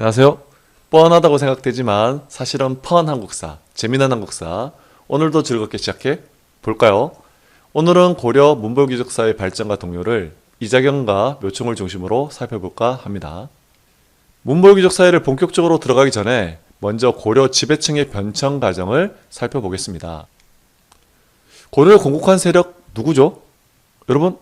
안녕하세요. 뻔하다고 생각되지만 사실은 펀 한국사, 재미난 한국사, 오늘도 즐겁게 시작해 볼까요? 오늘은 고려 문벌귀족사의 발전과 동요를 이자경과 묘총을 중심으로 살펴볼까 합니다. 문벌귀족 사회를 본격적으로 들어가기 전에 먼저 고려 지배층의 변천 과정을 살펴보겠습니다. 고려를 건국한 세력 누구죠? 여러분?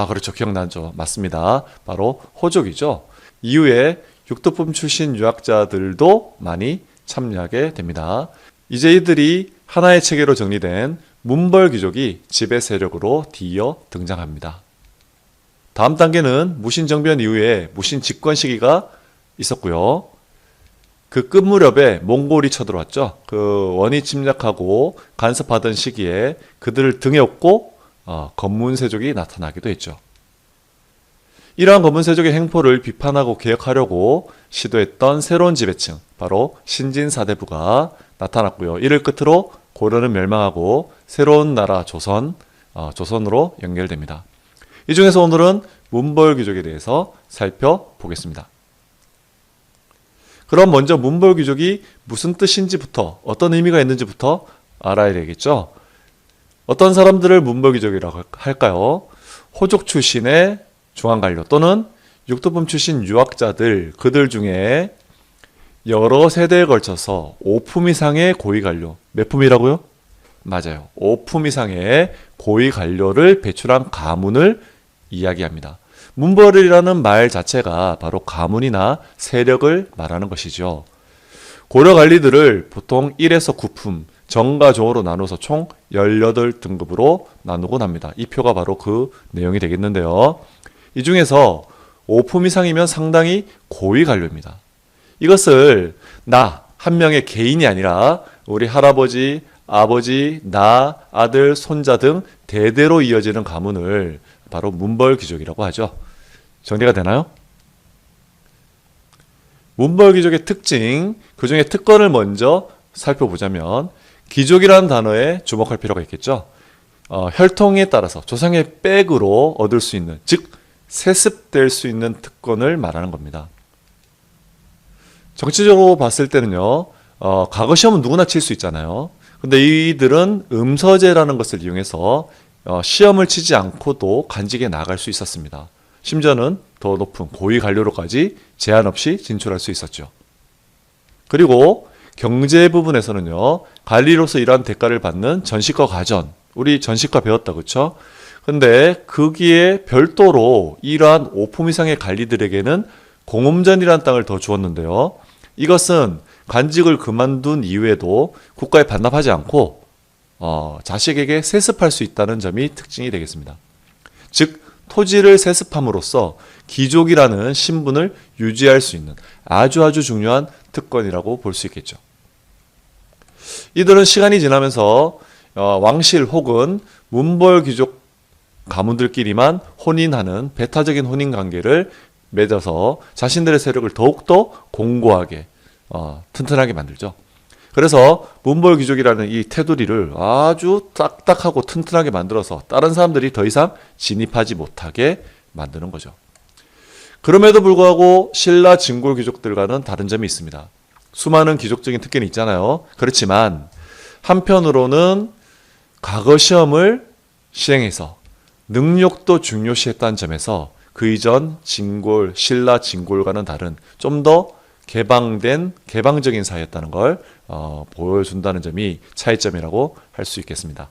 그렇죠. 기억나죠. 맞습니다. 바로 호족이죠. 이후에 육도품 출신 유학자들도 많이 참여하게 됩니다. 이제 이들이 하나의 체계로 정리된 문벌귀족이 지배 세력으로 뒤이어 등장합니다. 다음 단계는 무신정변 이후에 무신 집권 시기가 있었고요. 그 끝 무렵에 몽골이 쳐들어왔죠. 그 원이 침략하고 간섭하던 시기에 그들을 등에 업고 건문세족이 나타나기도 했죠. 이러한 건문세족의 행포를 비판하고 개혁하려고 시도했던 새로운 지배층, 바로 신진사대부가 나타났고요. 이를 끝으로 고려는 멸망하고 새로운 나라 조선으로 연결됩니다. 이 중에서 오늘은 문벌귀족에 대해서 살펴보겠습니다. 그럼 먼저 문벌귀족이 무슨 뜻인지부터, 어떤 의미가 있는지부터 알아야 되겠죠. 어떤 사람들을 문벌귀족이라고 할까요? 호족 출신의 중앙관료 또는 육도품 출신 유학자들, 그들 중에 여러 세대에 걸쳐서 5품 이상의 고위관료, 몇 품이라고요? 맞아요. 5품 이상의 고위관료를 배출한 가문을 이야기합니다. 문벌이라는 말 자체가 바로 가문이나 세력을 말하는 것이죠. 고려 관리들을 보통 1에서 9품, 정과 종으로 나눠서 총 18등급으로 나누곤 합니다. 이 표가 바로 그 내용이 되겠는데요. 이 중에서 5품 이상이면 상당히 고위 관료입니다. 이것을 나 한 명의 개인이 아니라 우리 할아버지, 아버지, 나, 아들, 손자 등 대대로 이어지는 가문을 바로 문벌귀족이라고 하죠. 정리가 되나요? 문벌귀족의 특징, 그 중에 특권을 먼저 살펴보자면 귀족이라는 단어에 주목할 필요가 있겠죠. 혈통에 따라서 조상의 백으로 얻을 수 있는, 즉 세습될 수 있는 특권을 말하는 겁니다. 정치적으로 봤을 때는요, 과거 시험은 누구나 칠 수 있잖아요. 근데 이들은 음서제라는 것을 이용해서 시험을 치지 않고도 간직에 나갈 수 있었습니다. 심지어는 더 높은 고위 관료로까지 제한 없이 진출할 수 있었죠. 그리고 경제 부분에서는요, 관리로서 이러한 대가를 받는 전식과 가전, 우리 전식과 배웠다, 그렇죠? 근데 거기에 별도로 이러한 5품 이상의 관리들에게는 공음전이라는 땅을 더 주었는데요. 이것은 관직을 그만둔 이후에도 국가에 반납하지 않고 자식에게 세습할 수 있다는 점이 특징이 되겠습니다. 즉 토지를 세습함으로써 귀족이라는 신분을 유지할 수 있는 아주 중요한 특권이라고 볼 수 있겠죠. 이들은 시간이 지나면서 왕실 혹은 문벌귀족 가문들끼리만 혼인하는 배타적인 혼인관계를 맺어서 자신들의 세력을 더욱더 공고하게 튼튼하게 만들죠. 그래서 문벌귀족이라는 이 테두리를 아주 딱딱하고 튼튼하게 만들어서 다른 사람들이 더 이상 진입하지 못하게 만드는 거죠. 그럼에도 불구하고 신라 진골 귀족들과는 다른 점이 있습니다. 수많은 귀족적인 특권이 있잖아요. 그렇지만 한편으로는 과거 시험을 시행해서 능력도 중요시했다는 점에서 그 이전 진골, 신라 진골과는 다른 좀 더 개방적인 사회였다는 걸 보여준다는 점이 차이점이라고 할 수 있겠습니다.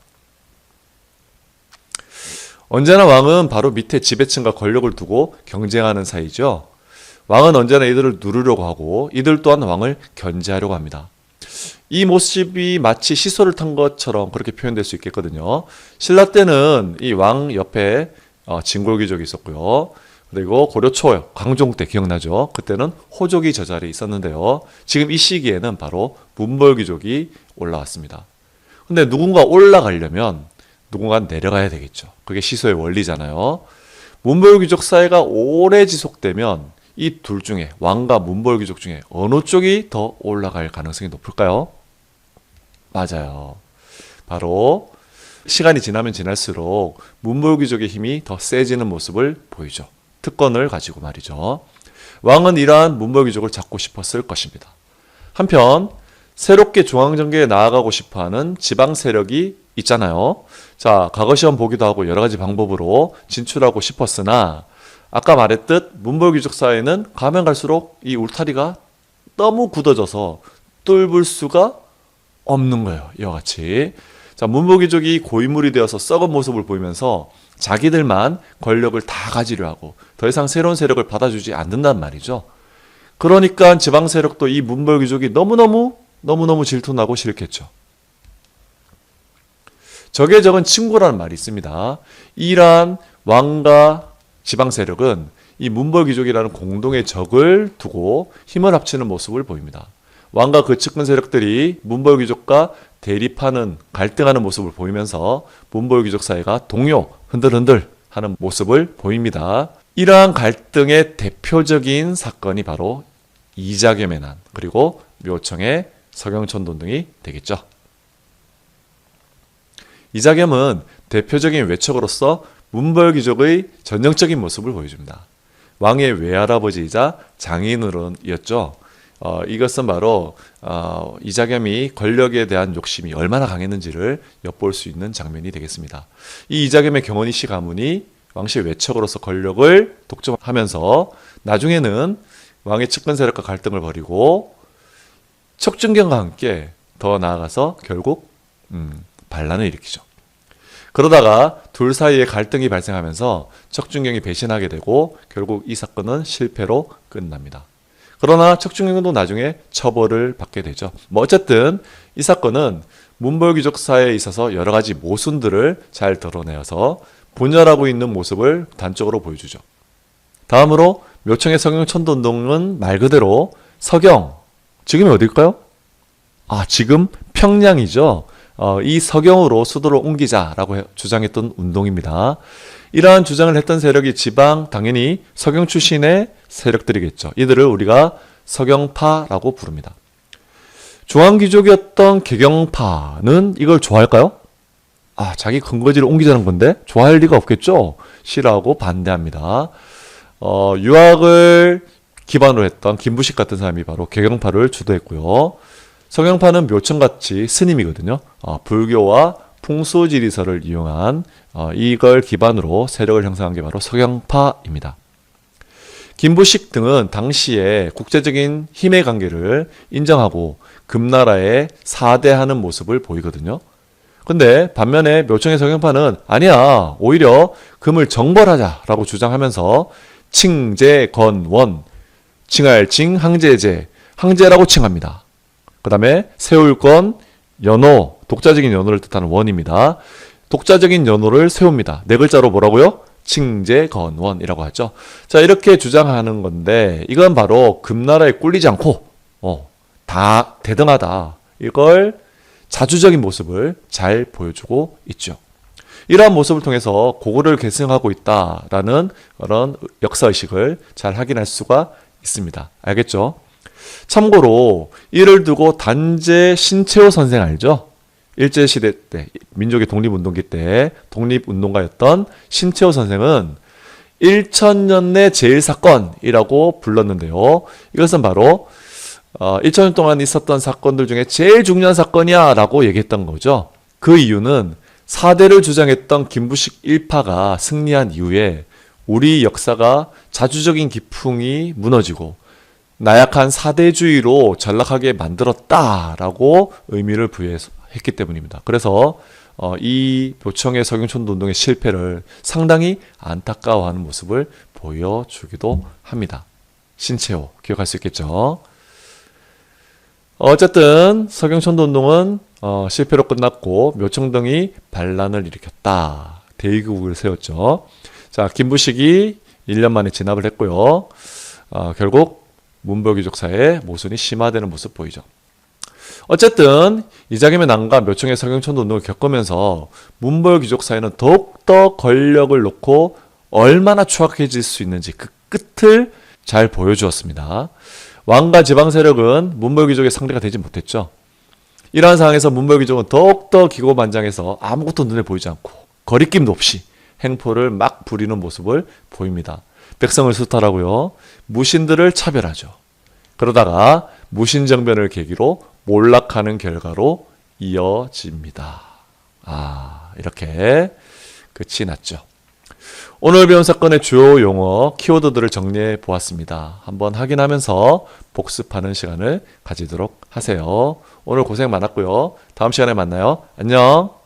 언제나 왕은 바로 밑에 지배층과 권력을 두고 경쟁하는 사이죠. 왕은 언제나 이들을 누르려고 하고 이들 또한 왕을 견제하려고 합니다. 이 모습이 마치 시소를 탄 것처럼 그렇게 표현될 수 있겠거든요. 신라 때는 이 왕 옆에 진골귀족이 있었고요. 그리고 고려 초 광종 때 기억나죠? 그때는 호족이 저 자리에 있었는데요. 지금 이 시기에는 바로 문벌귀족이 올라왔습니다. 근데 누군가 올라가려면 누군가 내려가야 되겠죠. 그게 시소의 원리잖아요. 문벌귀족 사회가 오래 지속되면 이 둘 중에 왕과 문벌귀족 중에 어느 쪽이 더 올라갈 가능성이 높을까요? 맞아요. 바로 시간이 지나면 지날수록 문벌귀족의 힘이 더 세지는 모습을 보이죠. 특권을 가지고 말이죠. 왕은 이러한 문벌귀족을 잡고 싶었을 것입니다. 한편 새롭게 중앙정계에 나아가고 싶어하는 지방 세력이 있잖아요. 자, 과거 시험 보기도 하고 여러 가지 방법으로 진출하고 싶었으나 아까 말했듯 문벌귀족 사회는 가면 갈수록 이 울타리가 너무 굳어져서 뚫을 수가 없는 거예요. 이와 같이. 자, 문벌귀족이 고인물이 되어서 썩은 모습을 보이면서 자기들만 권력을 다 가지려 하고 더 이상 새로운 세력을 받아주지 않는단 말이죠. 그러니까 지방 세력도 이 문벌귀족이 너무너무 질투나고 싫겠죠. 적의 적은 친구라는 말이 있습니다. 이러한 왕과 지방 세력은 이 문벌귀족이라는 공동의 적을 두고 힘을 합치는 모습을 보입니다. 왕과 그 측근 세력들이 문벌귀족과 대립하는, 갈등하는 모습을 보이면서 문벌귀족 사회가 동요, 흔들흔들 하는 모습을 보입니다. 이러한 갈등의 대표적인 사건이 바로 이자겸의 난, 그리고 묘청의 서경천돈 등이 되겠죠. 이자겸은 대표적인 외척으로서 문벌귀족의 전형적인 모습을 보여줍니다. 왕의 외할아버지이자 장인어른이었죠. 이것은 바로 이자겸이 권력에 대한 욕심이 얼마나 강했는지를 엿볼 수 있는 장면이 되겠습니다. 이 이자겸의 경원이씨 가문이 왕실의 외척으로서 권력을 독점하면서 나중에는 왕의 측근 세력과 갈등을 벌이고 척준경과 함께 더 나아가서 결국 반란을 일으키죠. 그러다가 둘 사이에 갈등이 발생하면서 척준경이 배신하게 되고 결국 이 사건은 실패로 끝납니다. 그러나 척준경도 나중에 처벌을 받게 되죠. 어쨌든 이 사건은 문벌귀족 사회에 있어서 여러 가지 모순들을 잘 드러내어서 분열하고 있는 모습을 단적으로 보여주죠. 다음으로 묘청의 서경천돈동은 말 그대로 서경, 지금이 어딜까요? 지금 평양이죠. 이 서경으로 수도를 옮기자라고 주장했던 운동입니다. 이러한 주장을 했던 세력이 지방, 당연히 서경 출신의 세력들이겠죠. 이들을 우리가 서경파라고 부릅니다. 중앙귀족이었던 개경파는 이걸 좋아할까요? 자기 근거지를 옮기자는 건데 좋아할 리가 없겠죠. 싫어하고 반대합니다. 유학을 기반으로 했던 김부식 같은 사람이 바로 개경파를 주도했고요. 서경파는 묘청같이 스님이거든요. 불교와 풍수지리설을 이용한 이걸 기반으로 세력을 형성한 게 바로 서경파입니다. 김부식 등은 당시에 국제적인 힘의 관계를 인정하고 금나라에 사대하는 모습을 보이거든요. 근데 반면에 묘청의 서경파는 아니야, 오히려 금을 정벌하자라고 주장하면서 칭제건원, 칭할칭, 항제제, 항제라고 칭합니다. 그 다음에 세울건, 연호, 독자적인 연호를 뜻하는 원입니다. 독자적인 연호를 세웁니다. 네 글자로 뭐라고요? 칭제건원이라고 하죠. 자, 이렇게 주장하는 건데 이건 바로 금나라에 꿀리지 않고 다 대등하다. 이걸 자주적인 모습을 잘 보여주고 있죠. 이러한 모습을 통해서 고구려를 계승하고 있다라는 그런 역사의식을 잘 확인할 수가 있습니다. 알겠죠? 참고로 이를 두고 단재 신채호 선생 알죠? 일제시대 때 민족의 독립운동기 때 독립운동가였던 신채호 선생은 1000년 내 제일사건이라고 불렀는데요. 이것은 바로 1000년 동안 있었던 사건들 중에 제일 중요한 사건이야 라고 얘기했던 거죠. 그 이유는 사대를 주장했던 김부식 일파가 승리한 이후에 우리 역사가 자주적인 기풍이 무너지고 나약한 사대주의로 전락하게 만들었다라고 의미를 부여했기 때문입니다. 그래서 이 묘청의 서경천운동의 실패를 상당히 안타까워하는 모습을 보여주기도 합니다. 신채호 기억할 수 있겠죠. 어쨌든 서경천운동은 실패로 끝났고 묘청 등이 반란을 일으켰다. 대의국을 세웠죠. 자, 김부식이 1년 만에 진압을 했고요. 결국 문벌귀족 사회의 모순이 심화되는 모습 보이죠. 어쨌든 이자겸의 난과 묘청의 서경천운동을 겪으면서 문벌귀족 사회는 더욱더 권력을 놓고 얼마나 추악해질 수 있는지 그 끝을 잘 보여주었습니다. 왕과 지방 세력은 문벌귀족의 상대가 되지 못했죠. 이러한 상황에서 문벌귀족은 더욱더 기고만장해서 아무것도 눈에 보이지 않고 거리낌도 없이 행포를 막 부리는 모습을 보입니다. 백성을 수탈하고요. 무신들을 차별하죠. 그러다가 무신정변을 계기로 몰락하는 결과로 이어집니다. 이렇게 끝이 났죠. 오늘 배운 사건의 주요 용어, 키워드들을 정리해 보았습니다. 한번 확인하면서 복습하는 시간을 가지도록 하세요. 오늘 고생 많았고요. 다음 시간에 만나요. 안녕.